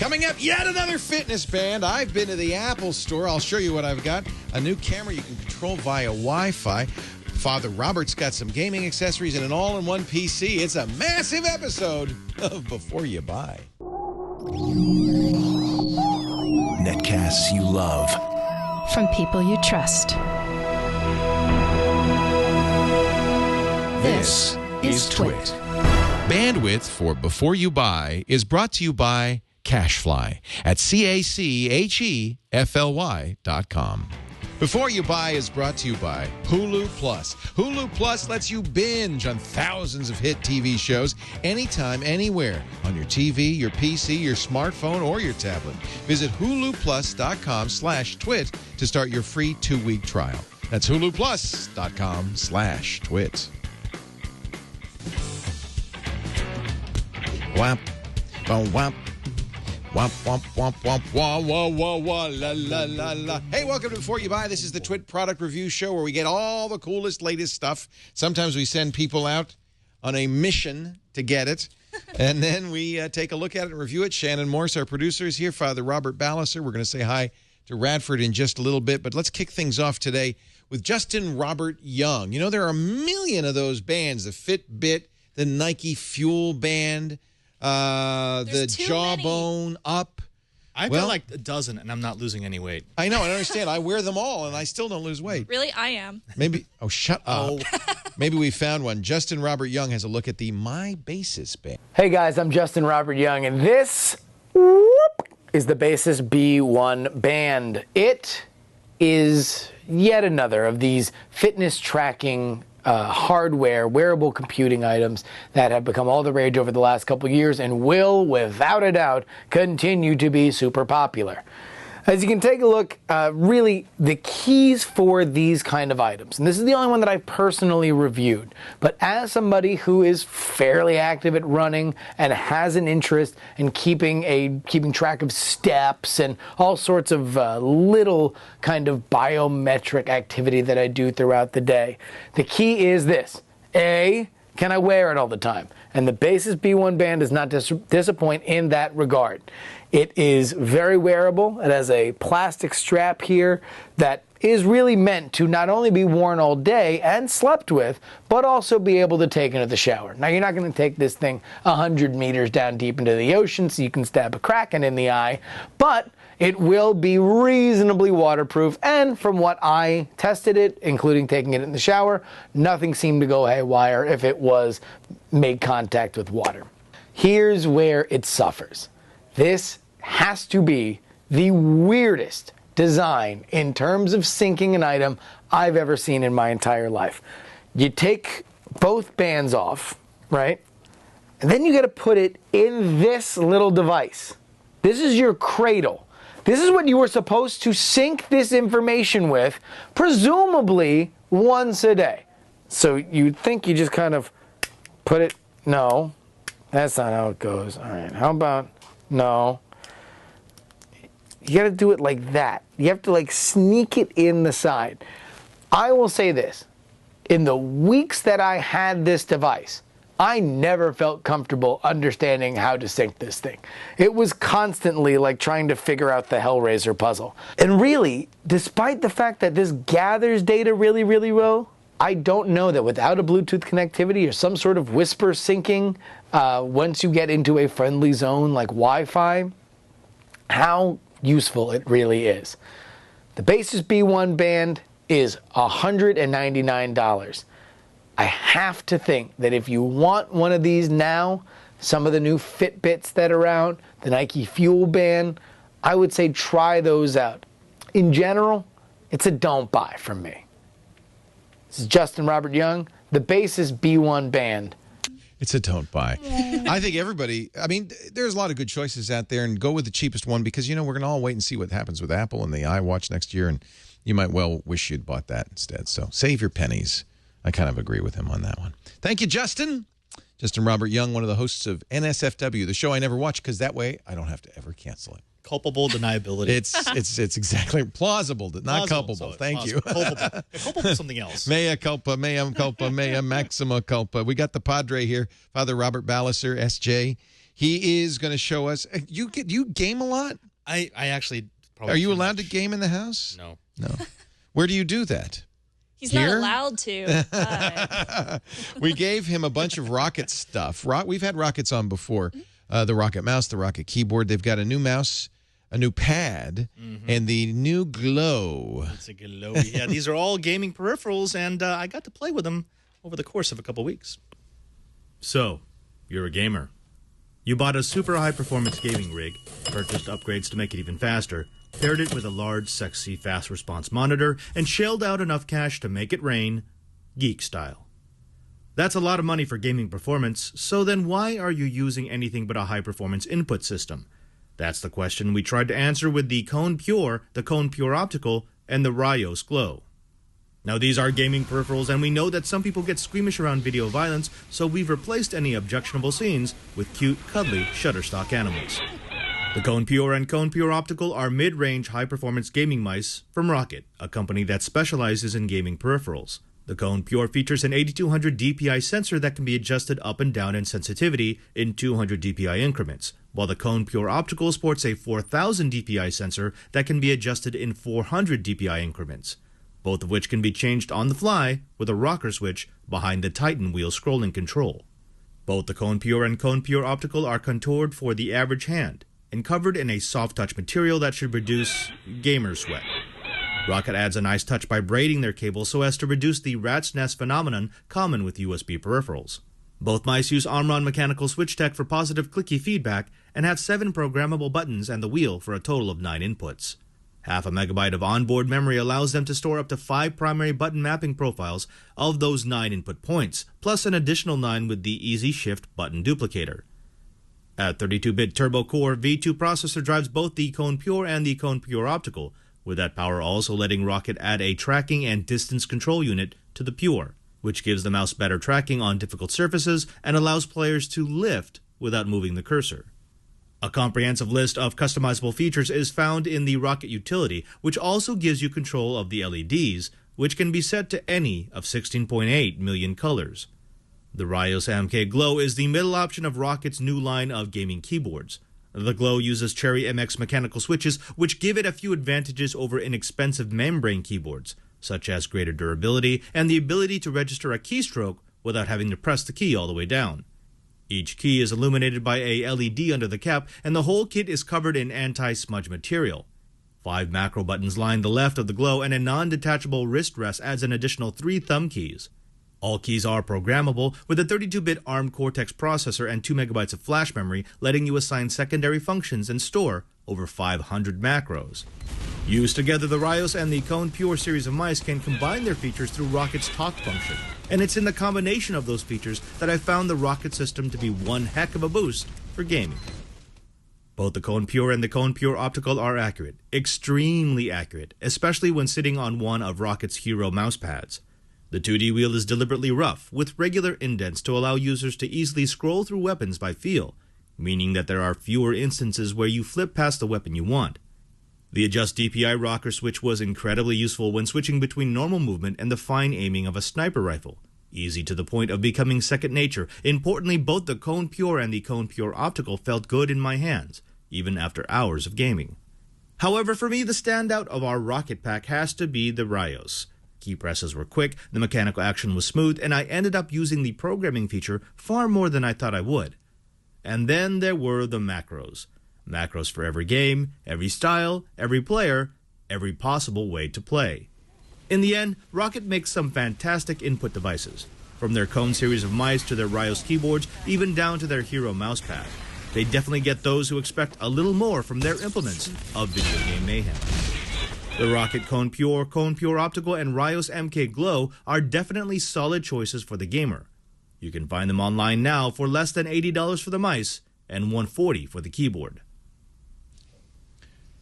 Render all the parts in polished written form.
Coming up, yet another fitness band. I've been to the Apple store. I'll show you what I've got. A new camera you can control via Wi-Fi. Father Robert's got some gaming accessories and an all-in-one PC. It's a massive episode of Before You Buy. Netcasts you love. From people you trust. This is Twit. Bandwidth for Before You Buy is brought to you by Cashfly at CACHEFLY.com. Before You Buy is brought to you by Hulu Plus. Hulu Plus lets you binge on thousands of hit TV shows anytime, anywhere, on your TV, your PC, your smartphone, or your tablet. Visit huluplus.com/twit to start your free 2-week trial. That's huluplus.com/twit. Whap, whap. Womp, womp, womp, womp, wah, wah, wah, wah, la, la, la, la. Hey, welcome to Before You Buy. This is the Twit product review show where we get all the coolest, latest stuff. Sometimes we send people out on a mission to get it, and then we take a look at it and review it. Shannon Morse, our producer, is here. Father Robert Balliser. We're going to say hi to Radford in just a little bit, but let's kick things off today with Justin Robert Young. You know, there are a million of those bands, the Fitbit, the Nike Fuel Band, the Jawbone Up. I've got like a dozen, and I'm not losing any weight. I know. I understand. I wear them all, and I still don't lose weight. Really? I am. Maybe. Oh, shut up. Maybe we found one. Justin Robert Young has a look at the My Basis band. Hey, guys. I'm Justin Robert Young, and this is the Basis B1 band. It is yet another of these fitness tracking hardware, wearable computing items that have become all the rage over the last couple of years and will, without a doubt, continue to be super popular. As you can take a look, really the keys for these kind of items, and this is the only one that I've personally reviewed, but as somebody who is fairly active at running and has an interest in keeping track of steps and all sorts of little kind of biometric activity that I do throughout the day, the key is this. A, can I wear it all the time? And the Basis B1 band does not disappoint in that regard. It is very wearable. It has a plastic strap here that is really meant to not only be worn all day and slept with, but also be able to take into the shower. Now, you're not going to take this thing 100 meters down deep into the ocean so you can stab a kraken in the eye, but it will be reasonably waterproof, and from what I tested it, including taking it in the shower, nothing seemed to go haywire if it was made contact with water. Here's where it suffers. This has to be the weirdest design in terms of syncing an item I've ever seen in my entire life. You take both bands off, right? And then you got to put it in this little device. This is your cradle. This is what you were supposed to sync this information with, presumably once a day. So you'd think you just kind of put it, no, that's not how it goes. All right, how about, no. You got to do it like that. You have to like sneak it in the side. I will say this. In the weeks that I had this device, I never felt comfortable understanding how to sync this thing. It was constantly like trying to figure out the Hellraiser puzzle. And really, despite the fact that this gathers data really, really well, I don't know that without a Bluetooth connectivity or some sort of whisper syncing, once you get into a friendly zone like Wi-Fi, how useful it really is. The Basis B1 band is $199. I have to think that if you want one of these now, some of the new Fitbits that are out, the Nike Fuel Band, I would say try those out. In general, it's a don't buy from me. This is Justin Robert Young, the Basis B1 band. It's a don't buy. I think everybody, I mean, there's a lot of good choices out there, and go with the cheapest one because, you know, we're going to all wait and see what happens with Apple and the iWatch next year, and you might well wish you'd bought that instead. So save your pennies. I kind of agree with him on that one. Thank you, Justin. Justin Robert Young, one of the hosts of NSFW, the show I never watch because that way I don't have to ever cancel it. Culpable deniability. It's exactly plausible, not culpable. So Thank you. Culpable. Culpable is something else. Mea culpa, mea culpa, mea maxima culpa. We got the Padre here, Father Robert Balliser, SJ. He is going to show us. You game a lot? I actually probably. Are you too allowed much. to game in the house? No. No. Where do you do that? He's Here? not allowed to. But... We gave him a bunch of Rocket stuff. We've had Rockets on before. The Rocket mouse, the Rocket keyboard. They've got a new mouse, a new pad, and the new Glow. It's a glow. Yeah, these are all gaming peripherals, and I got to play with them over the course of a couple weeks. So, you're a gamer. You bought a super high-performance gaming rig, purchased upgrades to make it even faster, paired it with a large, sexy, fast-response monitor, and shelled out enough cash to make it rain, geek style. That's a lot of money for gaming performance, so then why are you using anything but a high-performance input system? That's the question we tried to answer with the Kone Pure, the Kone Pure Optical, and the Rios Glow. Now these are gaming peripherals, and we know that some people get squeamish around video violence, so we've replaced any objectionable scenes with cute, cuddly Shutterstock animals. The Kone Pure and Kone Pure Optical are mid-range, high-performance gaming mice from Rocket, a company that specializes in gaming peripherals. The Kone Pure features an 8200 DPI sensor that can be adjusted up and down in sensitivity in 200 DPI increments, while the Kone Pure Optical sports a 4000 DPI sensor that can be adjusted in 400 DPI increments, both of which can be changed on the fly with a rocker switch behind the Titan wheel scrolling control. Both the Kone Pure and Kone Pure Optical are contoured for the average hand and covered in a soft touch material that should reduce gamer sweat. Rocket adds a nice touch by braiding their cable so as to reduce the rat's nest phenomenon common with USB peripherals. Both mice use Omron mechanical switch tech for positive clicky feedback and have 7 programmable buttons and the wheel for a total of 9 inputs. Half a megabyte of onboard memory allows them to store up to 5 primary button mapping profiles of those 9 input points, plus an additional 9 with the Easy Shift button duplicator. A 32-bit turbo-core V2 processor drives both the Kone Pure and the Kone Pure Optical, with that power also letting Rocket add a tracking and distance control unit to the Pure, which gives the mouse better tracking on difficult surfaces and allows players to lift without moving the cursor. A comprehensive list of customizable features is found in the Rocket utility, which also gives you control of the LEDs, which can be set to any of 16.8 million colors. The Rios MK Glow is the middle option of Rocket's new line of gaming keyboards. The Glow uses Cherry MX mechanical switches, which give it a few advantages over inexpensive membrane keyboards, such as greater durability and the ability to register a keystroke without having to press the key all the way down. Each key is illuminated by a LED under the cap, and the whole kit is covered in anti-smudge material. 5 macro buttons line the left of the Glow, and a non-detachable wrist rest adds an additional 3 thumb keys. All keys are programmable with a 32-bit ARM Cortex processor and 2 megabytes of flash memory, letting you assign secondary functions and store over 500 macros. Used together, the Rios and the Kone Pure series of mice can combine their features through Rocket's talk function, and it's in the combination of those features that I found the Rocket system to be one heck of a boost for gaming. Both the Kone Pure and the Kone Pure Optical are accurate, extremely accurate, especially when sitting on one of Rocket's hero mouse pads. The 2D wheel is deliberately rough, with regular indents to allow users to easily scroll through weapons by feel, meaning that there are fewer instances where you flip past the weapon you want. The Adjust DPI rocker switch was incredibly useful when switching between normal movement and the fine aiming of a sniper rifle, easy to the point of becoming second nature. Importantly, both the Kone Pure and the Kone Pure Optical felt good in my hands, even after hours of gaming. However, for me, the standout of our Rocket pack has to be the Rios. Key presses were quick, the mechanical action was smooth, and I ended up using the programming feature far more than I thought I would. And then there were the macros. Macros for every game, every style, every player, every possible way to play. In the end, Rocket makes some fantastic input devices, from their Kone series of mice to their Rios keyboards, even down to their hero mousepad. They definitely get those who expect a little more from their implements of video game mayhem. The Rocket Kone Pure Optical, and Rios MK Glow are definitely solid choices for the gamer. You can find them online now for less than $80 for the mice and $140 for the keyboard.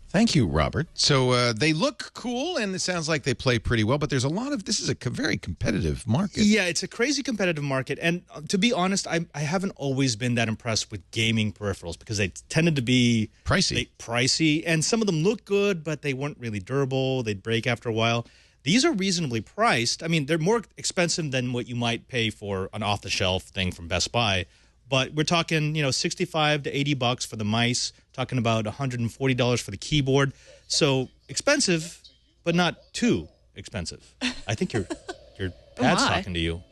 Thank you, Robert. So they look cool, and it sounds like they play pretty well, but there's a lot of, this is a very competitive market. Yeah, it's a crazy competitive market, and to be honest, I haven't always been that impressed with gaming peripherals because they tended to be pricey, and some of them look good, but they weren't really durable. They'd break after a while. These are reasonably priced. I mean, they're more expensive than what you might pay for an off-the-shelf thing from Best Buy, But we're talking, $65 to $80 for the mice. Talking about $140 for the keyboard. So expensive, but not too expensive. I think your dad's talking to you.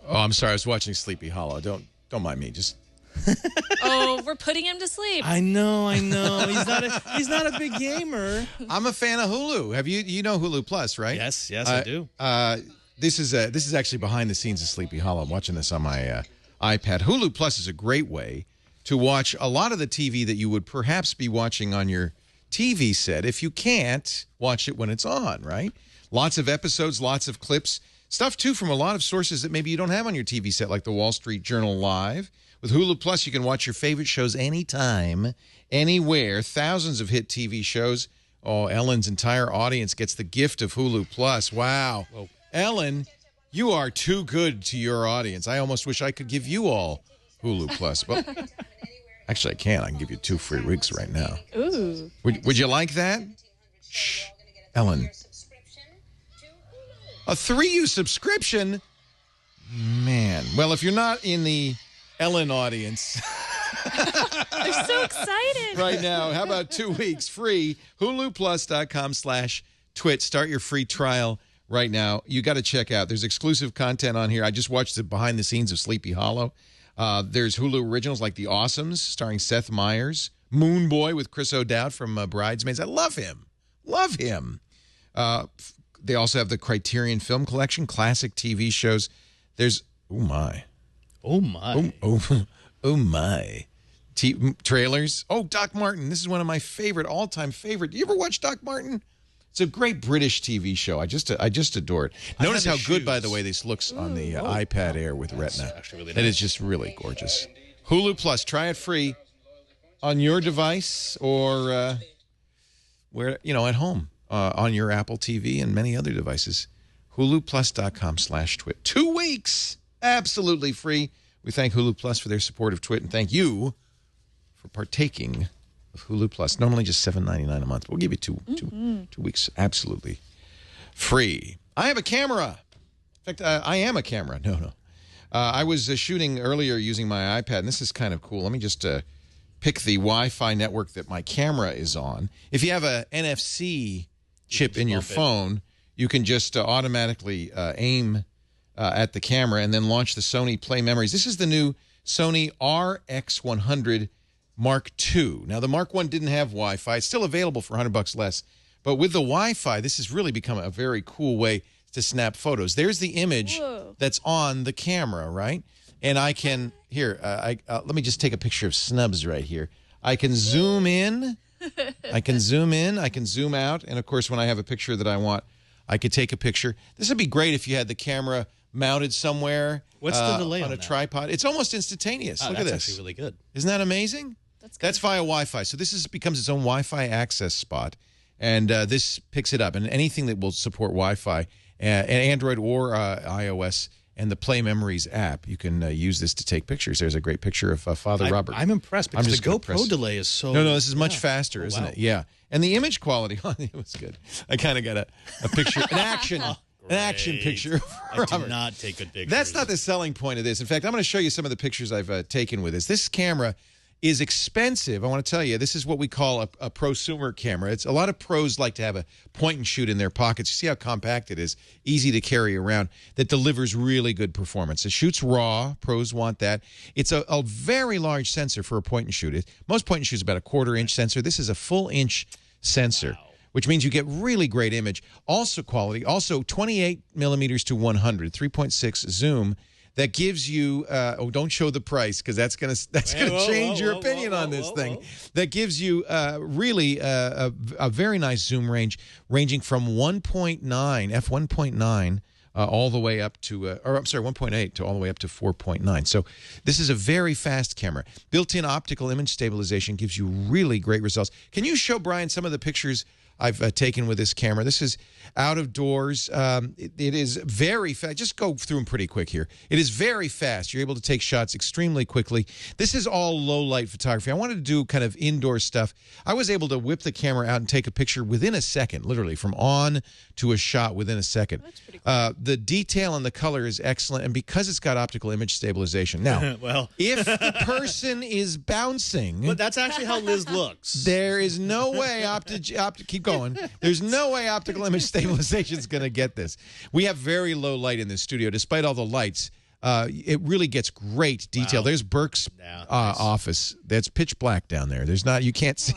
Oh, I'm sorry. I was watching Sleepy Hollow. Don't mind me. Just. Oh, we're putting him to sleep. I know. He's not a big gamer. I'm a fan of Hulu. Have you know Hulu Plus, right? Yes, I do. This is actually behind the scenes of Sleepy Hollow. I'm watching this on my iPad. Hulu Plus is a great way to watch a lot of the TV that you would perhaps be watching on your TV set if you can't watch it when it's on, right? Lots of episodes, lots of clips, stuff too from a lot of sources that maybe you don't have on your TV set, like the Wall Street Journal Live. With Hulu Plus, you can watch your favorite shows anytime, anywhere. Thousands of hit TV shows. Oh, Ellen's entire audience gets the gift of Hulu Plus. Wow. Whoa. Ellen, you are too good to your audience. I almost wish I could give you all Hulu Plus. Well, actually, I can. I can give you 2 free weeks right now. Ooh. Would you like that? Shh. Ellen. A 3U subscription? Man. Well, if you're not in the Ellen audience They're so excited right now, how about 2 weeks free? HuluPlus.com/twit. Start your free trial right now. You got to check out. There's exclusive content on here. I just watched the behind the scenes of Sleepy Hollow. There's Hulu originals like The Awesomes, starring Seth Meyers. Moon Boy with Chris O'Dowd from Bridesmaids. I love him. Love him. They also have the Criterion Film Collection, classic TV shows. There's, oh my. Oh, my. Oh my. Trailers. Oh, Doc Martin. This is one of my all-time favorite. Do you ever watch Doc Martin? It's a great British TV show. I just adore it. Notice how good, by the way, this looks on the iPad Air with Retina. Really nice. It is just really gorgeous. Hulu Plus. Try it free on your device or at home on your Apple TV and many other devices. HuluPlus.com/twit. 2 weeks. Absolutely free. We thank Hulu Plus for their support of Twit, and thank you for partaking of Hulu Plus. Normally just $7.99 a month. We'll give you two weeks absolutely free. I have a camera. In fact, I am a camera. No. I was shooting earlier using my iPad, and this is kind of cool. Let me just pick the Wi-Fi network that my camera is on. If you have a NFC chip in your phone, you can just automatically aim at the camera and then launch the Sony Play Memories. This is the new Sony RX100 Mark II. Now, the Mark I didn't have Wi-Fi. It's still available for $100 less. But with the Wi-Fi, this has really become a very cool way to snap photos. There's the image that's on the camera, right? And I can, here, let me just take a picture of Snubs right here. I can zoom in. I can zoom in. I can zoom out. And, of course, when I have a picture that I want, I could take a picture. This would be great if you had the camera mounted somewhere. What's the delay on a tripod? It's almost instantaneous. Look at this. That's actually really good. Isn't that amazing? That's via Wi-Fi. So this becomes its own Wi-Fi access spot, and this picks it up. And anything that will support Wi-Fi, and Android or iOS, and the Play Memories app, you can use this to take pictures. There's a great picture of Father Robert. I'm impressed because the GoPro delay is so... No, this is much faster, isn't it? Yeah. And the image quality, it was good. I kind of got a picture, an action picture. I did not take good pictures. That's not the selling point of this. In fact, I'm going to show you some of the pictures I've taken with this. This camera is expensive. I want to tell you, this is what we call a prosumer camera. It's a lot of pros like to have a point and shoot in their pockets. You see how compact it is, easy to carry around, that delivers really good performance. It shoots raw. Pros want that. It's a very large sensor for a point and shoot. Most point and shoots about a 1/4 inch sensor. This is a full inch sensor, which means you get really great image. Also quality, also 28 millimeters to 100, 3.6 zoom. That gives you, don't show the price because that's gonna change your opinion on this thing. That gives you really a very nice zoom range, ranging from 1.9 f1.9 all the way up to, 1.8 to all the way up to 4.9. So this is a very fast camera. Built-in optical image stabilization gives you really great results. Can you show Brian some of the pictures I've taken with this camera. This is out of doors. It is very fast. Just go through them pretty quick here. It is very fast. You're able to take shots extremely quickly. This is all low light photography. I wanted to do kind of indoor stuff. I was able to whip the camera out and take a picture within a second, literally from on to a shot within a second. That's pretty cool. The detail and the color is excellent, and because it's got optical image stabilization. Now, Well, if the person is bouncing, but that's actually how Liz looks. there is no way keep going. There's no way optical image stabilization is going to get this. We have very low light in this studio, despite all the lights. It really gets great detail. Wow. There's Burke's Yeah, nice. office. That's pitch black down there. There's not. You can't see.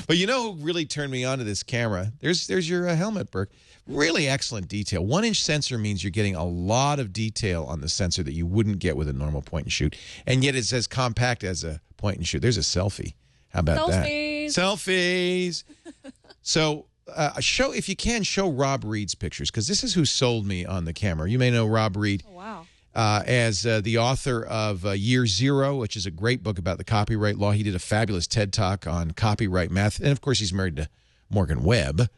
But you know who really turned me on to this camera? There's your helmet, Burke. Really excellent detail. 1-inch sensor means you're getting a lot of detail on the sensor that you wouldn't get with a normal point and shoot, and yet it's as compact as a point and shoot. There's a selfie. How about Selfies. that? Selfies. So show, if you can, show Rob Reed's pictures, because this is who sold me on the camera. You may know Rob Reed. Oh, wow. As the author of Year Zero, which is a great book about the copyright law. He did a fabulous TED Talk on copyright math. And, of course, he's married to Morgan Webb.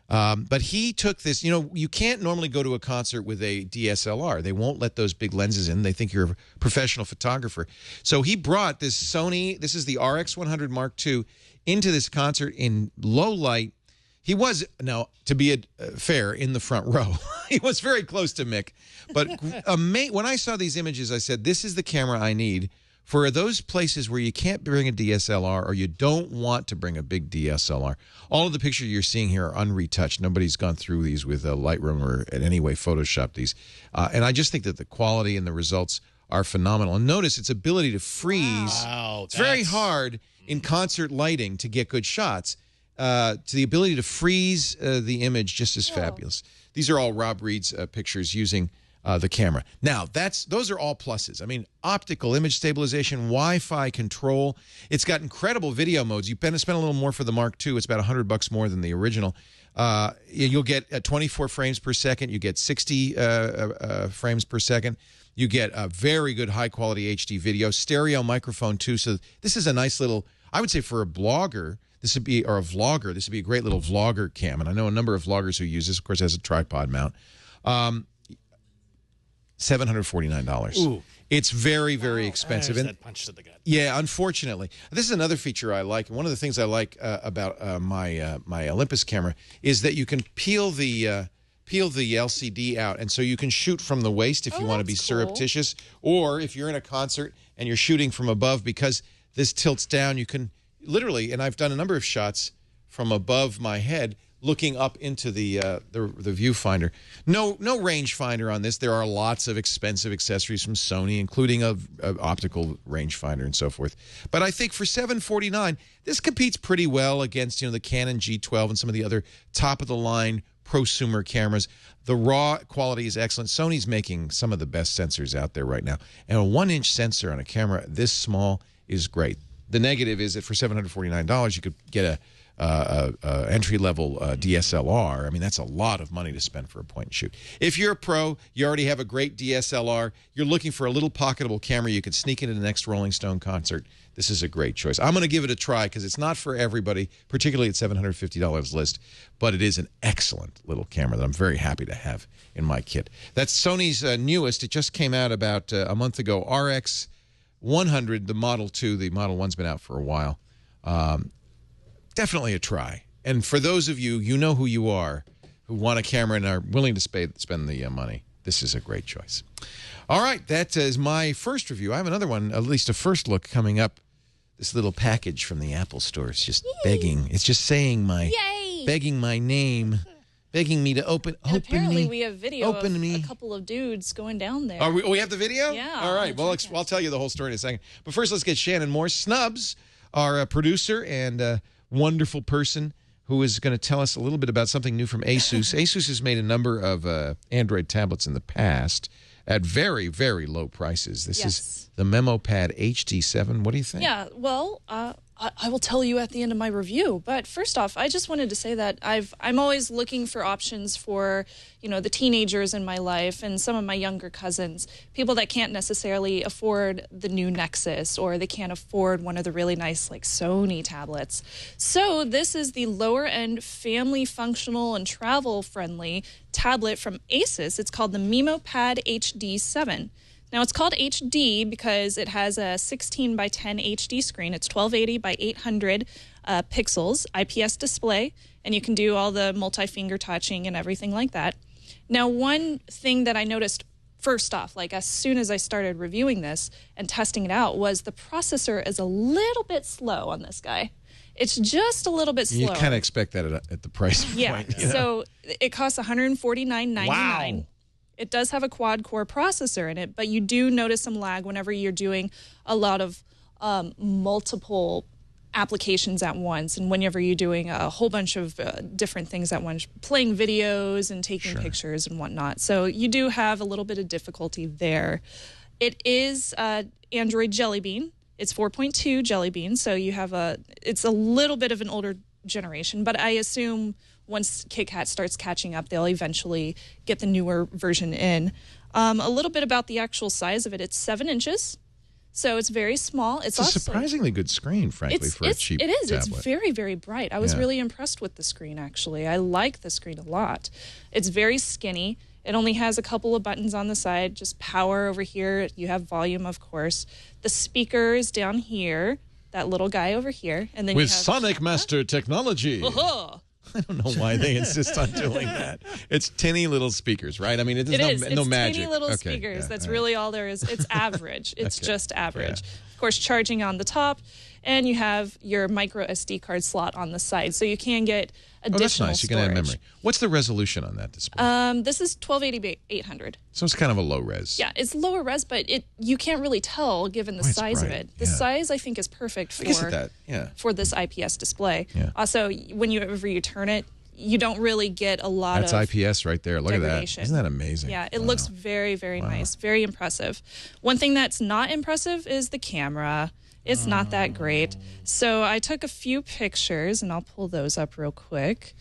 But he took this, you know, you can't normally go to a concert with a DSLR. They won't let those big lenses in. They think you're a professional photographer. So he brought this Sony, this is the RX100 Mark II, into this concert in low light. He was, now, to be fair, in the front row. He was very close to Mick. But when I saw these images, I said, this is the camera I need for those places where you can't bring a DSLR or you don't want to bring a big DSLR. All of the pictures you're seeing here are unretouched. Nobody's gone through these with Lightroom or in any way Photoshopped these. And I just think that the quality and the results are phenomenal. And notice its ability to freeze. Wow, It's very hard in concert lighting to get good shots. To the ability to freeze the image just as fabulous. These are all Rob Reed's pictures using the camera. Now, those are all pluses. I mean, optical image stabilization, Wi-Fi control. It's got incredible video modes. You spend a little more for the Mark II. It's about $100 more than the original. You'll get 24 frames per second. You get 60 frames per second. You get a very good high-quality HD video. Stereo microphone, too. So this is a nice little, I would say for a blogger, this would be, or a vlogger, this would be a great little vlogger cam. And I know a number of vloggers who use this. Of course, it has a tripod mount. $749. Ooh. It's very, very expensive. There's And that punch to the gut. yeah, unfortunately. This is another feature I like. One of the things I like about my Olympus camera is that you can peel the LCD out, and so you can shoot from the waist if you want to be that's cool. surreptitious, or if you're in a concert and you're shooting from above, because this tilts down, you can literally, and I've done a number of shots from above my head looking up into the viewfinder. No rangefinder on this. There are lots of expensive accessories from Sony, including a optical rangefinder and so forth. But I think for $749, this competes pretty well against, you know, the Canon G12 and some of the other top of the line prosumer cameras. The raw quality is excellent. Sony's making some of the best sensors out there right now, and a 1-inch sensor on a camera this small is great. The negative is that for $749, you could get a entry-level DSLR. I mean, that's a lot of money to spend for a point and shoot. If you're a pro, you already have a great DSLR, you're looking for a little pocketable camera you can sneak into the next Rolling Stone concert, this is a great choice. I'm going to give it a try because it's not for everybody, particularly at $750 list, but it is an excellent little camera that I'm very happy to have in my kit. That's Sony's newest. It just came out about a month ago, RX100, the Model 2. The Model 1's been out for a while. Definitely a try. And for those of you, you know who you are, who want a camera and are willing to spend the money, this is a great choice. All right, that is my first review. I have another one, at least a first look, coming up. This little package from the Apple Store. It's just begging. It's just saying begging my name, begging me to open Apparently, me. we have video of a couple of dudes going down there. Oh, we have the video? Yeah. All right. Well, I'll tell you the whole story in a second. But first, let's get Shannon Moore. Snubs, our producer and wonderful person who is going to tell us a little bit about something new from Asus. Asus has made a number of Android tablets in the past at very, very low prices. This is the Memo Pad HD7. What do you think? Yeah, well, I will tell you at the end of my review. But first off, I just wanted to say that I'm always looking for options for, the teenagers in my life and some of my younger cousins, people that can't necessarily afford the new Nexus, or they can't afford one of the really nice like Sony tablets. So this is the lower end family functional and travel friendly tablet from Asus. It's called the Memo Pad HD7. Now, it's called HD because it has a 16 by 10 HD screen. It's 1280 by 800 pixels, IPS display, and you can do all the multi-finger touching and everything like that. Now, one thing that I noticed first off, like as soon as I started reviewing this and testing it out, was the processor is a little bit slow on this guy. It's just a little bit slow. You kind of expect that at the price point. Yeah, so it costs $149.99. Wow. It does have a quad-core processor in it, but you do notice some lag whenever you're doing a lot of multiple applications at once, and whenever you're doing a whole bunch of different things at once, playing videos and taking pictures and whatnot. So you do have a little bit of difficulty there. It is Android Jelly Bean. It's 4.2 Jelly Bean, so you have it's a little bit of an older generation, but I assume once KitKat starts catching up, they'll eventually get the newer version in. A little bit about the actual size of it. It's 7 inches, so it's very small. It's a surprisingly good screen, frankly, for a cheap tablet. It is. It's very, very bright. I was really impressed with the screen, actually. I like the screen a lot. It's very skinny. It only has a couple of buttons on the side, just power over here. You have volume, of course. The speaker is down here, that little guy over here. And then with you have Sonic Master technology. I don't know why they insist on doing that. It's tinny little speakers, right? I mean, It's no magic. Tinny little speakers. That's really all there is. It's average. It's just average. Yeah. Of course, charging on the top, and you have your micro SD card slot on the side, so you can get additional that's nice. You can add memory. What's the resolution on that display? This is 1280 by 800. So it's kind of a low res. Yeah, it's lower res, but you can't really tell given the size of it. The size, I think, is perfect for this IPS display. Yeah. Also, whenever you turn it, you don't really get a lot of IPS right there. Look at that. Isn't that amazing? Yeah, it looks very, very nice. Very impressive. One thing that's not impressive is the camera. It's not that great. So I took a few pictures, and I'll pull those up real quick.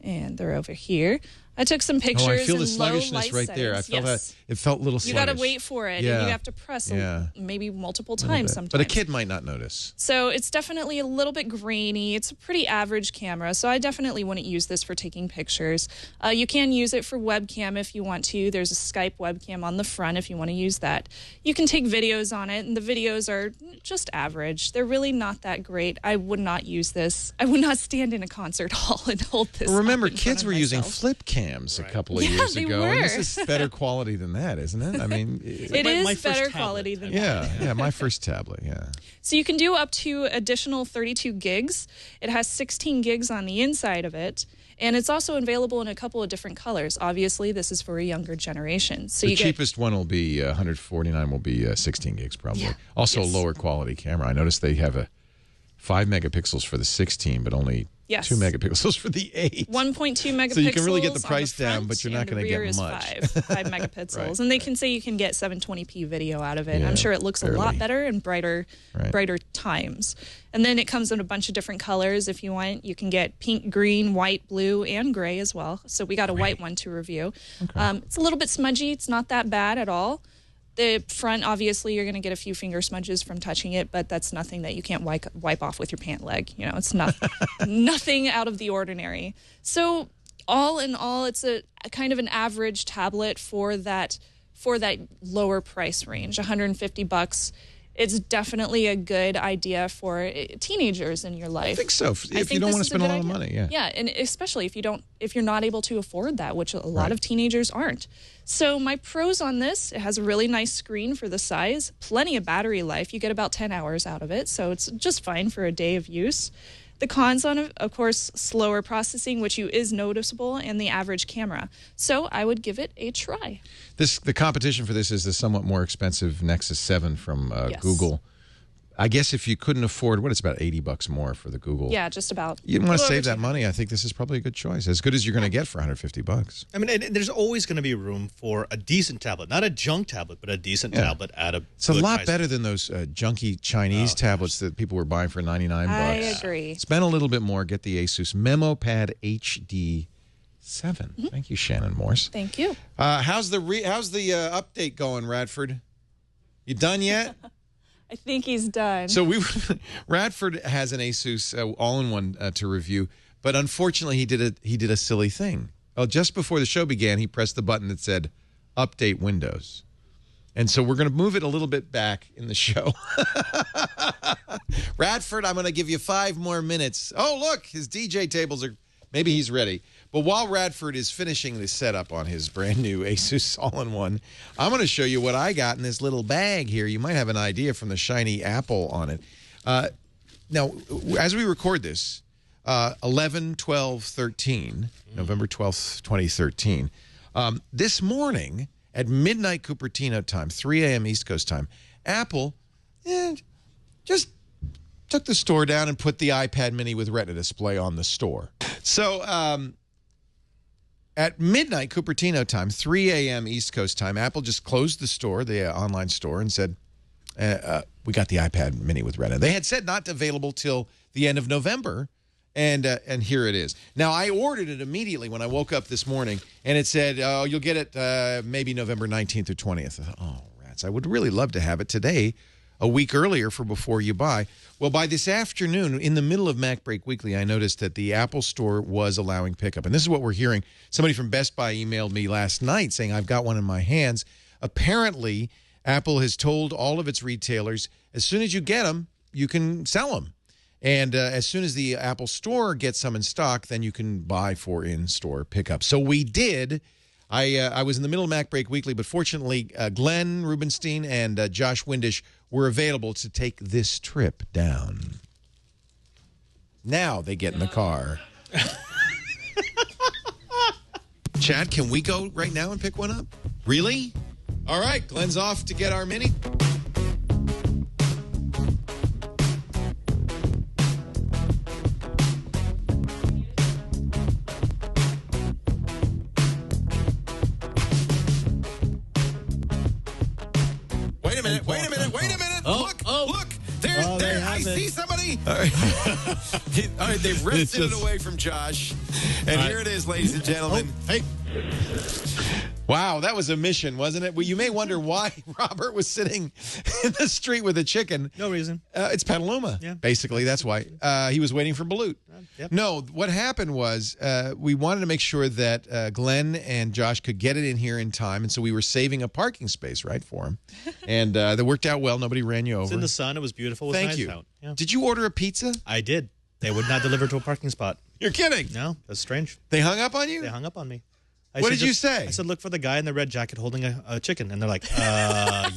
And they're over here. I took some pictures. Oh, I feel the in low sluggishness light right there. I settings. felt it felt a little sluggish. You got to wait for it, and you have to press maybe multiple times sometimes. But a kid might not notice. So it's definitely a little bit grainy. It's a pretty average camera, so I definitely wouldn't use this for taking pictures. You can use it for webcam if you want to. There's a Skype webcam on the front if you want to use that. You can take videos on it, and the videos are just average. They're really not that great. I would not use this. I would not stand in a concert hall and hold this. Remember, kids were using flip cams a couple of years ago, were. and this is better quality than that, isn't it? I mean, it is better quality than that. Yeah, my first tablet, So you can do up to additional 32 gigs. It has 16 gigs on the inside of it, and it's also available in a couple of different colors. Obviously, this is for a younger generation. So the cheapest one will be 149. Will be 16 gigs probably. Yeah. Also, a lower quality camera. I noticed they have a 5 megapixels for the 16, but only 2 megapixels for the 8. 1.2 megapixels. So you can really get the price down, but you're not going to get much. 5 megapixels. And they can say you can get 720p video out of it. I'm sure it looks a lot better and brighter times. And then it comes in a bunch of different colors if you want. You can get pink, green, white, blue, and gray as well. So we got a white one to review. Okay. It's a little bit smudgy. It's not that bad at all. The front, obviously, you're going to get a few finger smudges from touching it, but that's nothing that you can't wipe off with your pant leg. It's not nothing out of the ordinary. So all in all, it's a kind of an average tablet for that lower price range, $150. It's definitely a good idea for teenagers in your life. I think so. If you don't want to spend a lot of money, yeah, and especially if you're not able to afford that, which a lot of teenagers aren't. So my pros on this: it has a really nice screen for the size, plenty of battery life. You get about 10 hours out of it, so it's just fine for a day of use. The cons on it, of course, slower processing, which is noticeable, and the average camera. So I would give it a try. The competition for this is the somewhat more expensive Nexus 7 from Google. I guess if you couldn't afford, it's about $80 more for the Google. Yeah, just about. You want to Little save over that money. I think this is probably a good choice. As good as you're going to get for $150. I mean, and there's always going to be room for a decent tablet. Not a junk tablet, but a decent tablet at a It's a lot price. better than those junky Chinese tablets that people were buying for $99. I agree. Spend a little bit more. Get the Asus Memo Pad HD7. Thank you, Shannon Morse. Thank you. How's the update going, Radford? You done yet? I think he's done. So Radford has an Asus all-in-one to review, but unfortunately he did a silly thing. Well, just before the show began, he pressed the button that said "Update Windows," and so we're going to move it a little bit back in the show. Radford, I'm going to give you 5 more minutes. Oh, look, his DJ tables are. Maybe he's ready. But while Radford is finishing the setup on his brand new Asus all-in-one, I'm going to show you what I got in this little bag here. You might have an idea from the shiny apple on it. Now, as we record this, 11/12/13, November 12th, 2013, this morning at midnight Cupertino time, 3 a.m. East Coast time, Apple just took the store down and put the iPad mini with Retina display on the store. So at midnight Cupertino time, 3 a.m. East Coast time, Apple just closed the store, the online store, and said, we got the iPad mini with Retina. They had said not available till the end of November, and here it is. Now, I ordered it immediately when I woke up this morning, and it said, oh, you'll get it maybe November 19th or 20th. I thought, oh, rats, I would really love to have it today, a week earlier for before you buy. Well, by this afternoon, in the middle of Mac Break Weekly, I noticed that the Apple Store was allowing pickup. And this is what we're hearing. Somebody from Best Buy emailed me last night saying, I've got one in my hands. Apparently, Apple has told all of its retailers, as soon as you get them, you can sell them. And as soon as the Apple Store gets some in stock, then you can buy for in-store pickup. So we did. I was in the middle of Mac Break Weekly, but fortunately, Glenn Rubenstein and Josh Windish were available to take this trip down. Now they get in the car. Chad, can we go right now and pick one up? Really? All right, Glenn's off to get our mini. Wait a minute. Look. There. I see somebody. All right. All right, they've wrested it away from Josh. And here it is, ladies and gentlemen. Hey. Wow, that was a mission, wasn't it? Well, you may wonder why Robert was sitting in the street with a chicken. No reason. It's Petaluma. Yeah. Basically, that's why. He was waiting for Balut. Yep. No, what happened was we wanted to make sure that Glenn and Josh could get it in here in time, and so we were saving a parking space, right, for him. And that worked out well. Nobody ran you over. It's in the sun. It was beautiful. It was Thank nice you. out. Yeah. Did you order a pizza? I did. They would not deliver to a parking spot. You're kidding. No, that's strange. They hung up on you? They hung up on me. What did you say? I said, look for the guy in the red jacket holding a chicken. And they're like, yeah.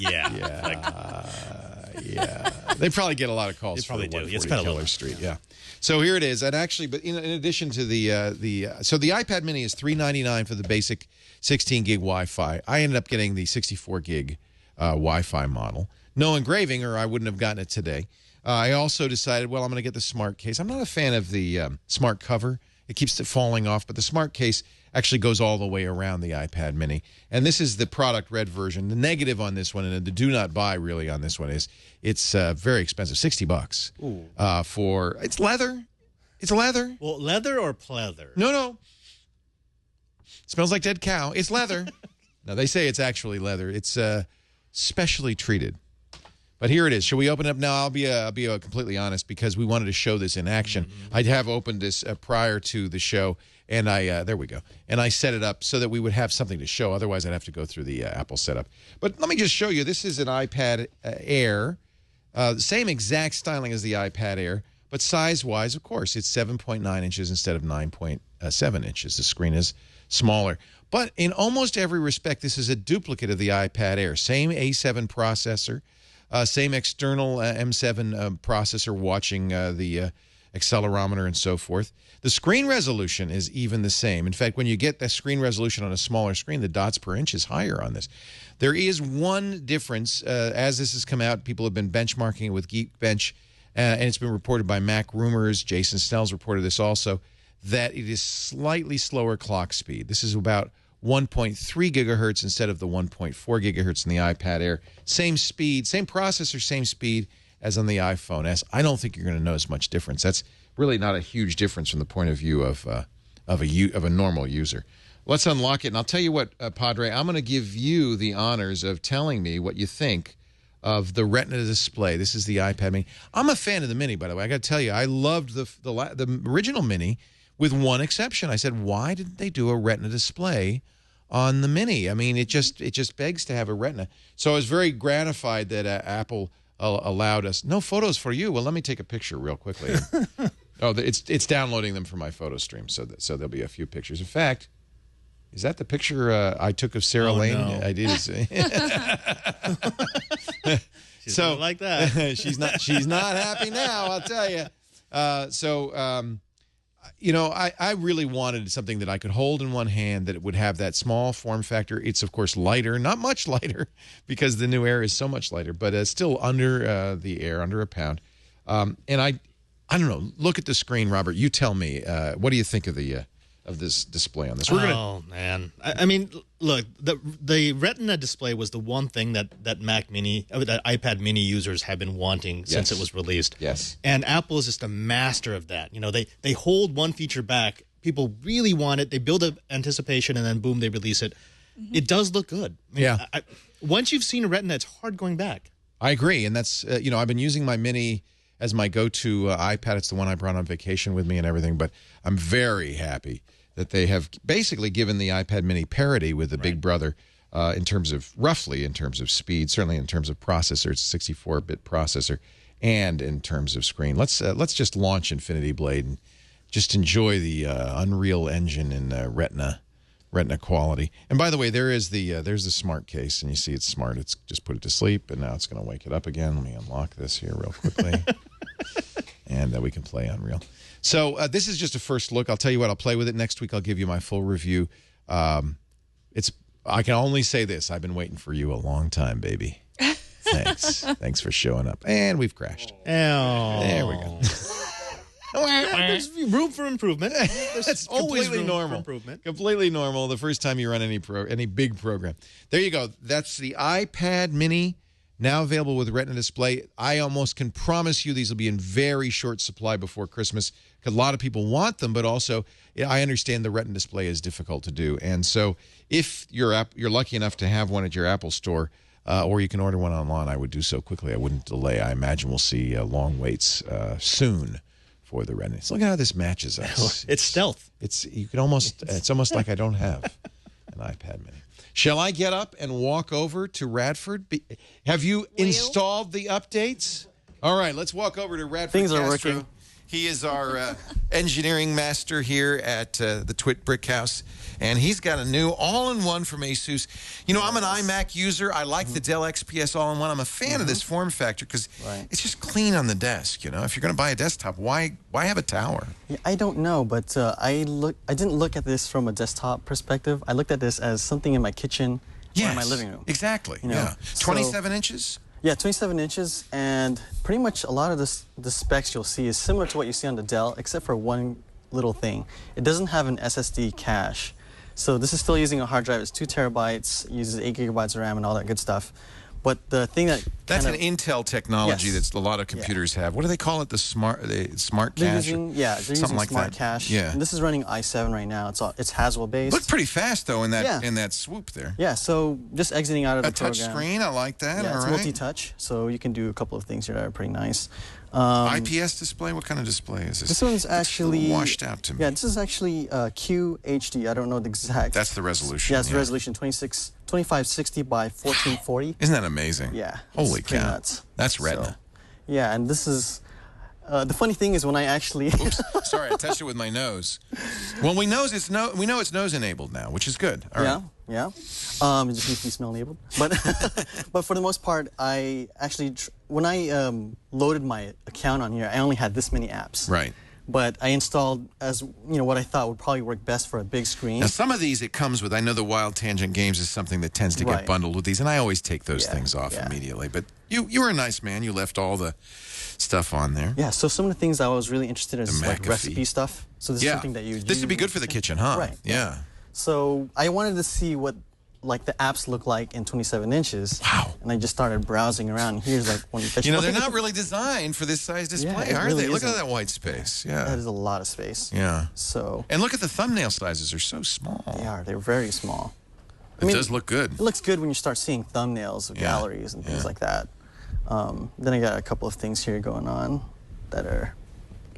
Yeah. They probably get a lot of calls. They probably for do. It's 140 Petaluma. Keller Street. Yeah. So here it is. And actually, but in addition to so the iPad mini is $399 for the basic 16 gig Wi-Fi. I ended up getting the 64 gig Wi-Fi model. No engraving, or I wouldn't have gotten it today. I also decided, well, I'm going to get the smart case. I'm not a fan of the smart cover. It keeps it falling off, but the smart case actually goes all the way around the iPad mini. And this is the product red version. The negative on this one, and the do not buy really on this one, is it's very expensive, $60 for, it's leather. It's leather. Well, leather or pleather? No. Smells like dead cow. It's leather. No, they say it's actually leather. It's specially treated. But here it is. Shall we open it up now? I'll be completely honest, because we wanted to show this in action. I'd have opened this prior to the show, and there we go. And I set it up so that we would have something to show. Otherwise, I'd have to go through the Apple setup. But let me just show you. This is an iPad Air, same exact styling as the iPad Air, but size-wise, of course, it's 7.9 inches instead of 9.7 inches. The screen is smaller. But in almost every respect, this is a duplicate of the iPad Air. Same A7 processor. Same external M7 processor watching the accelerometer, and so forth. The screen resolution is even the same. In fact, when you get the screen resolution on a smaller screen, the dots per inch is higher on this. There is one difference. As this has come out, people have been benchmarking it with Geekbench, and it's been reported by Mac Rumors. Jason Snell's reported this also, that it is slightly slower clock speed. This is about 1.3 gigahertz instead of the 1.4 gigahertz in the iPad Air. Same speed, same processor, same speed as on the iPhone S. I don't think you're going to notice much difference. That's really not a huge difference from the point of view of a normal user. Let's unlock it, and I'll tell you what, Padre, I'm going to give you the honors of telling me what you think of the Retina display. This is the iPad Mini. I'm a fan of the Mini, by the way. I got to tell you, I loved the original Mini, with one exception. I said, why didn't they do a Retina display on the Mini? I mean, it just begs to have a Retina. So I was very gratified that Apple allowed us. No photos for you. Well, let me take a picture real quickly. Oh, it's downloading them for my photo stream, so there'll be a few pictures. In fact, is that the picture I took of Sarah Lane? No. I did. She's not like that. she's not happy now, I'll tell you. You know, I really wanted something that I could hold in one hand that it would have that small form factor. It's, of course, lighter, not much lighter because the new Air is so much lighter, but it's still under the Air, under a pound. And I don't know. Look at the screen, Robert. You tell me. What do you think of this display on this? Oh, man. I mean, look, the Retina display was the one thing that Mac Mini, that iPad Mini users have been wanting since it was released. Yes. And Apple is just a master of that. You know, they hold one feature back. People really want it. They build up anticipation, and then boom, they release it. Mm-hmm. It does look good. I mean, yeah. Once you've seen a Retina, it's hard going back. I agree, and that's you know, I've been using my Mini as my go-to iPad. It's the one I brought on vacation with me and everything. But I'm very happy that they have basically given the iPad Mini parity with the Big Brother roughly in terms of speed, certainly in terms of processor. It's a 64-bit processor, and in terms of screen. Let's just launch Infinity Blade and just enjoy the Unreal Engine in Retina quality. And by the way, there's the smart case, and you see it's smart. It's just put it to sleep, and now it's going to wake it up again. Let me unlock this here real quickly, and we can play Unreal. So this is just a first look. I'll tell you what, I'll play with it next week. I'll give you my full review. I can only say this. I've been waiting for you a long time, baby. Thanks. Thanks for showing up. And we've crashed. Oh. There we go. There's room for improvement. That's always completely room normal. for improvement. Completely normal the first time you run any big program. There you go. That's the iPad Mini, now available with Retina display. I almost can promise you these will be in very short supply before Christmas because a lot of people want them, but also I understand the Retina display is difficult to do. And so if you're lucky enough to have one at your Apple store, or you can order one online, I would do so quickly. I wouldn't delay. I imagine we'll see long waits soon for the Retina. So look at how this matches us. It's stealth. It's almost like I don't have an iPad Mini. Shall I get up and walk over to Radford? Have you installed the updates? All right, let's walk over to Radford. Things are Castro. working. He is our engineering master here at the Twit Brick House, and he's got a new all-in-one from Asus. You know, I'm an iMac user. I like the Dell XPS all-in-one. I'm a fan of this form factor because it's just clean on the desk. You know, if you're going to buy a desktop, why have a tower? Yeah, I don't know, but I didn't look at this from a desktop perspective. I looked at this as something in my kitchen or in my living room. Exactly. You know? Yeah. 27 inches? Yeah, 27 inches, and pretty much a lot of the specs you'll see is similar to what you see on the Dell, except for one little thing. It doesn't have an SSD cache. So this is still using a hard drive. It's 2 terabytes, uses 8 gigabytes of RAM and all that good stuff. But the thing that's an Intel technology that a lot of computers have. What do they call it? The smart cache? They're using like smart that. cache. Yeah. And this is running i7 right now. It's Haswell based. Looked pretty fast though in that swoop there. Yeah. So just exiting out of the program. A touch screen. I like that. Yeah, all it's right. multi-touch, so you can do a couple of things here that are pretty nice. IPS display? What kind of display is this? This one's actually washed out to me. Yeah, this is actually QHD. I don't know the exact. That's the resolution. Yeah, it's the resolution 2560 by 1440. Isn't that amazing? Yeah. Holy cow. Nuts. That's Retina. So, yeah, and this is the funny thing is when I actually. Oops, sorry, I touched it with my nose. Well, we know it's nose enabled now, which is good. All right. Yeah. It just needs to be smell enabled. But but for the most part, I actually when I loaded my account on here, I only had this many apps. Right. but I installed as what I thought would probably work best for a big screen. Now, some of these it comes with. I know the Wild Tangent Games is something that tends to get bundled with these, and I always take those things off immediately. But you were a nice man. You left all the stuff on there. Yeah, so some of the things I was really interested in is like recipe stuff. So this is something that you This would be good for the kitchen, huh? Right. Yeah. So I wanted to see what like the apps look like in 27 inches. Wow. And I just started browsing around. Here's like one. They're not really designed for this size display, are they? Look at that white space. Yeah. That is a lot of space. Yeah. So. And look at the thumbnail sizes. They're so small. They are. They're very small. It does look good. It looks good when you start seeing thumbnails of galleries and things like that. Then I got a couple of things here going on that are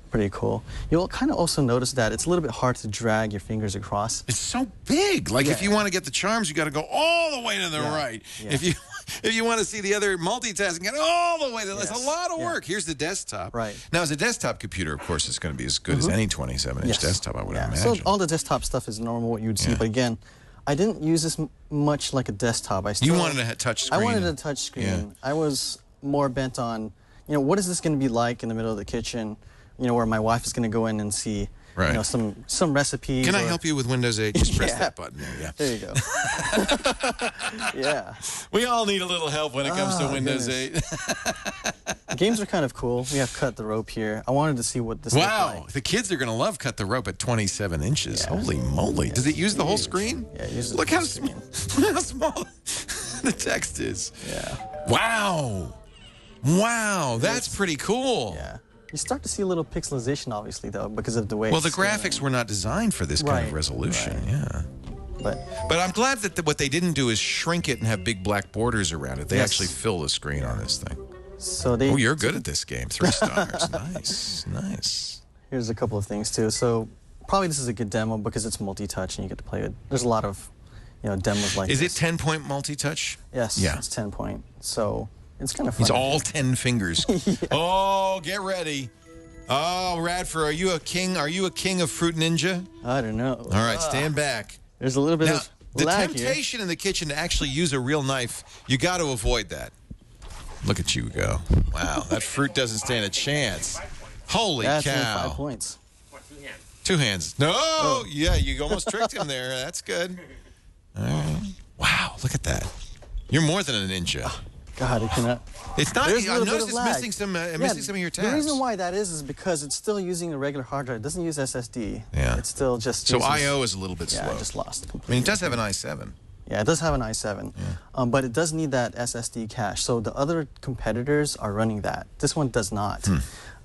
pretty cool. You'll kind of also notice that it's a little bit hard to drag your fingers across. It's so big. Like if you want to get the charms, you got to go all the way to the right. Yeah. If you want to see the other multitasking, get all the way to It's a lot of work. Here's the desktop. Right. Now, as a desktop computer, of course, it's going to be as good as any 27-inch desktop, I would imagine. So all the desktop stuff is normal, what you would see. But again, I didn't use this much like a desktop. You wanted a touch screen. I wanted a touch screen. I was more bent on, what is this going to be like in the middle of the kitchen? Where my wife is going to go in and see, some recipes. Can I help you with Windows 8? Just press that button there. Yeah. There you go. Yeah. We all need a little help when it comes to Windows 8. Games are kind of cool. We have Cut the Rope here. I wanted to see what this looked like. The kids are going to love Cut the Rope at 27 inches. Holy moly. Does it use the whole screen? Yeah, it uses Look how small the text is. Yeah. Wow. Wow. That's pretty cool. Yeah. You start to see a little pixelization, obviously, though, because of the way. Well, the graphics were not designed for this kind of resolution. Yeah. But I'm glad that what they didn't do is shrink it and have big black borders around it. They actually fill the screen on this thing. So you're good at this game. 3 stars. Nice. Here's a couple of things too. So probably this is a good demo because it's multi-touch and you get to play it. There's a lot of, demos like this. Is it 10-point multi-touch? Yes. Yeah. It's 10-point. So. It's kind of fun. It's all 10 fingers. Oh, get ready. Oh, Radford, are you a king? Are you a king of Fruit Ninja? I don't know. All right, stand back. There's a little bit of the lag temptation in the kitchen to actually use a real knife, you got to avoid that. Look at you go. Wow, that fruit doesn't stand a chance. Holy cow. That's 5 points. 2 hands. No, yeah, you almost tricked him there. That's good. All right. Wow, look at that. You're more than a ninja. God, it cannot. It's not. I've noticed it's missing some of your tabs. The reason why that is because it's still using a regular hard drive. It doesn't use SSD. Yeah. It's still just. So I/O is a little bit slow. Yeah, I just lost completely. I mean, it does have an i7. Yeah, it does have an i7, but it does need that SSD cache. So the other competitors are running that. This one does not.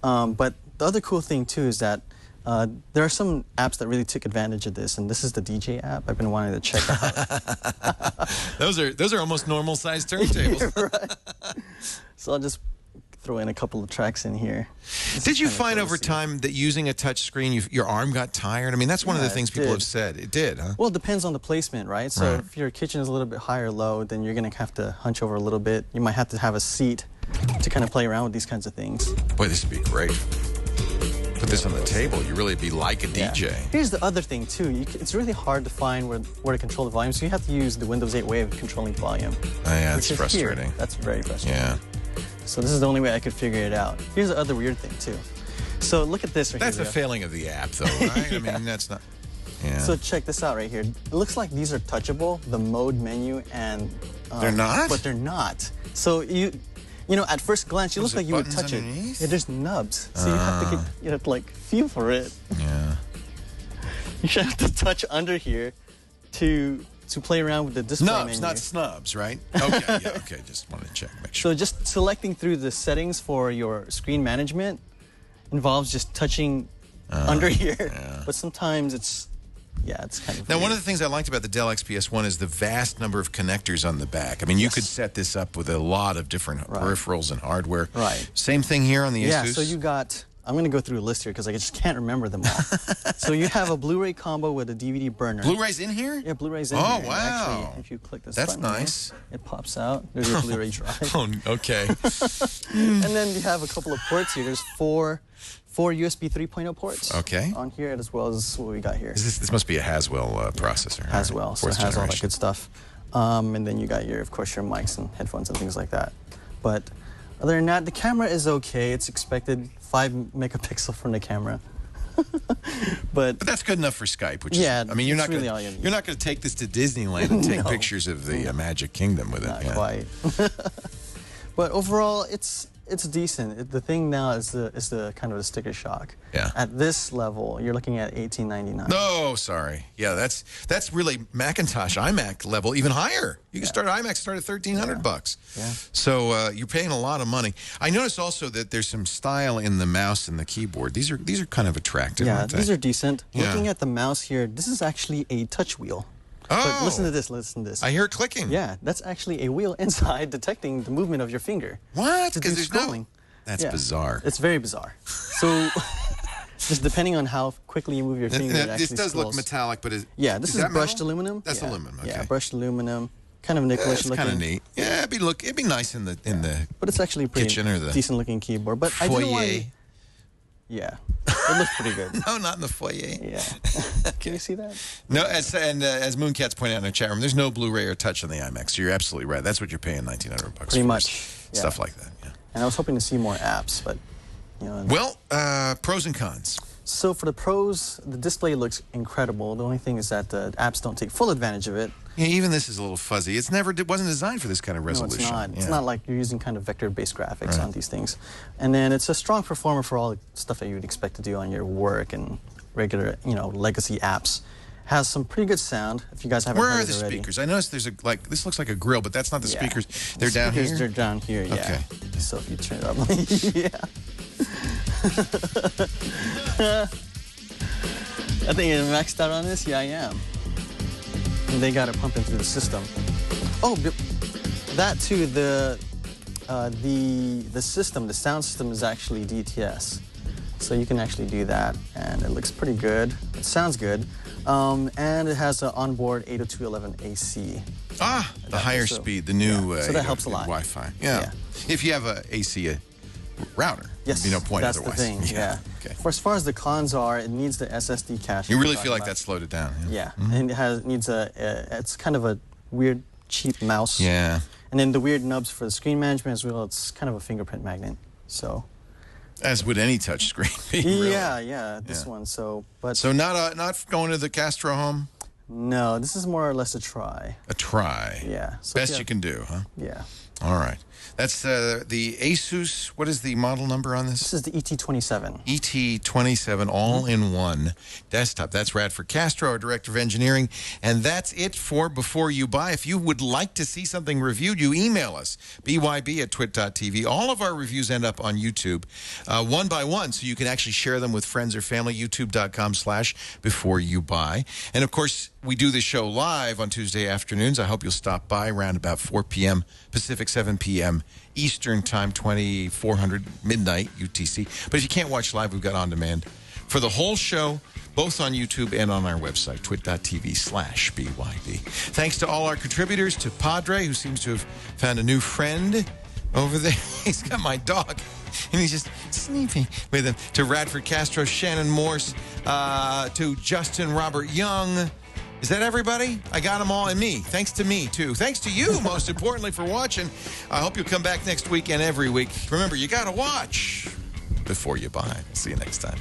But the other cool thing too is that there are some apps that really took advantage of this, and this is the DJ app. I've been wanting to check out. Those are almost normal sized turntables. Right. So I'll just throw in a couple of tracks in here. Did you find over time that using a touch screen, your arm got tired? I mean, that's one of the things people have said. It did, huh? Well, it depends on the placement, right? So if your kitchen is a little bit high or low, then you're going to have to hunch over a little bit. You might have to have a seat to kind of play around with these kinds of things. Boy, this would be great. Put this on the table, you really be like a DJ. Here's the other thing too. It's really hard to find where to control the volume, so you have to use the Windows 8 way of controlling the volume. Oh, yeah, that's frustrating. That's very frustrating. Yeah. So this is the only way I could figure it out. Here's the other weird thing too. So look at this right here. That's a failing of the app, though, right? I mean, that's not. Yeah. So check this out right here. It looks like these are touchable, the mode menu, and they're not. But they're not. So at first glance, you look like you would touch underneath? it. Yeah, there's nubs, so you have to like feel for it. Yeah. You should have to touch under here to play around with the display menu. Not snubs, right? Okay, yeah, okay. Just wanted to check, make sure. So just selecting through the settings for your screen management involves just touching under here. Yeah. But sometimes it's kind of Now, weird. one of the things I liked about the Dell XPS-1 is the vast number of connectors on the back. I mean, you could set this up with a lot of different peripherals and hardware. Right. Same thing here on the Asus? Yeah, so you got... I'm going to go through a list here because I just can't remember them all. So you have a Blu-ray combo with a DVD burner. Blu-ray's in here? Yeah, Blu-ray's in here. Oh, wow. Actually, if you click this That's button nice. Here, it pops out. There's your Blu-ray drive. Oh, okay. And then you have a couple of ports here. There's four USB 3.0 ports on here, as well as what we got here. This must be a Haswell processor. Haswell, so it has all that good stuff. And then you got of course, your mics and headphones and things like that. But other than that, the camera is okay. It's expected 5 megapixel from the camera. But that's good enough for Skype, which yeah, is, I mean, you're it's not really gonna, all you need. you're not going to take this to Disneyland and take No. pictures of the Magic Kingdom with it. not Yeah. quite. But overall, it's decent. The thing now is the kind of the sticker shock. Yeah. At this level, you're looking at $18.99. No, sorry. Yeah, that's really Macintosh iMac level, even higher. You can start iMac start at $1,300. Yeah. So you're paying a lot of money. I noticed also that there's some style in the mouse and the keyboard. These are kind of attractive. Yeah, aren't they? these are decent. Yeah. Looking at the mouse here, this is actually a touch wheel. Oh, But listen to this. Listen to this. I hear it clicking. Yeah, that's actually a wheel inside detecting the movement of your finger. What? To do Because there's no. scrolling. That's Yeah. bizarre. It's very bizarre. So, just depending on how quickly you move your finger, it This actually does look scrolls. metallic, but Yeah, this is that brushed metal? aluminum. That's yeah. aluminum. Okay. Yeah, brushed aluminum. Kind of nickelish It's looking. kind of neat. Yeah, it'd be nice in the But it's actually a pretty kitchen or the decent looking keyboard. But I didn't want. foyer. Yeah, it looks pretty good. No, not in the foyer. Yeah. Can you see that? No, as Mooncats pointed out in the chat room, there's no Blu-ray or touch on the iMac. So you're absolutely right. That's what you're paying $1,900 Pretty for. much. Yeah. Stuff like that. Yeah. And I was hoping to see more apps, but you know. Well, pros and cons. So for the pros, the display looks incredible. The only thing is that the apps don't take full advantage of it. Yeah, even this is a little fuzzy. It wasn't designed for this kind of resolution. No, it's not. Yeah. It's not like you're using kind of vector-based graphics on these things. And then it's a strong performer for all the stuff that you would expect to do on your work and regular, legacy apps. Has some pretty good sound. If you guys haven't Where heard are it the already. speakers? I noticed there's this looks like a grill, but that's not the Yeah. speakers. The They're down speakers, here. They're down here. Yeah. Okay. So if you turn it up, yeah. I think I'm maxed out on this. Yeah, I am. And they got it pumping through the system. Oh, that too. The system, the sound system is actually DTS, so you can actually do that, and it looks pretty good. It sounds good, and it has an onboard 802.11 AC. Ah, the higher so- speed, the new so that helps a lot. Wi-Fi. Yeah. If you have a AC router, Yes, there'd be no point that's otherwise. the thing. Yeah. Okay. For as far as the cons are, it needs the SSD cache. You we really talked feel like about. that slowed it down. Yeah, and it needs it's kind of a weird, cheap mouse. Yeah. And then the weird nubs for the screen management as well. It's kind of a fingerprint magnet. So. As would any touch screen be, really. Yeah, this Yeah. one. So, but So not going to the Castro home? no, this is more or less a try. A try. Yeah. So Best you can do, huh? Yeah. All right. That's the Asus. What is the model number on this? This is the ET27. ET27 all-in-one desktop. That's Radford Castro, our Director of Engineering. And that's it for Before You Buy. If you would like to see something reviewed, you email us, byb@twit.tv. All of our reviews end up on YouTube one by one, so you can actually share them with friends or family, youtube.com/beforeyoubuy. And, of course, we do this show live on Tuesday afternoons. I hope you'll stop by around about 4 p.m. Pacific, 7 p.m. Eastern Time, 2400 midnight UTC. But if you can't watch live, we've got on demand for the whole show, both on YouTube and on our website, twit.tv/BYB. Thanks to all our contributors, to Padre, who seems to have found a new friend over there. He's got my dog, and he's just sleeping with him. To Radford Castro, Shannon Morse, to Justin Robert Young. Is that everybody? I got them all, and me. Thanks to me, too. Thanks to you, most importantly, for watching. I hope you'll come back next week and every week. Remember, you got to watch before you buy. See you next time.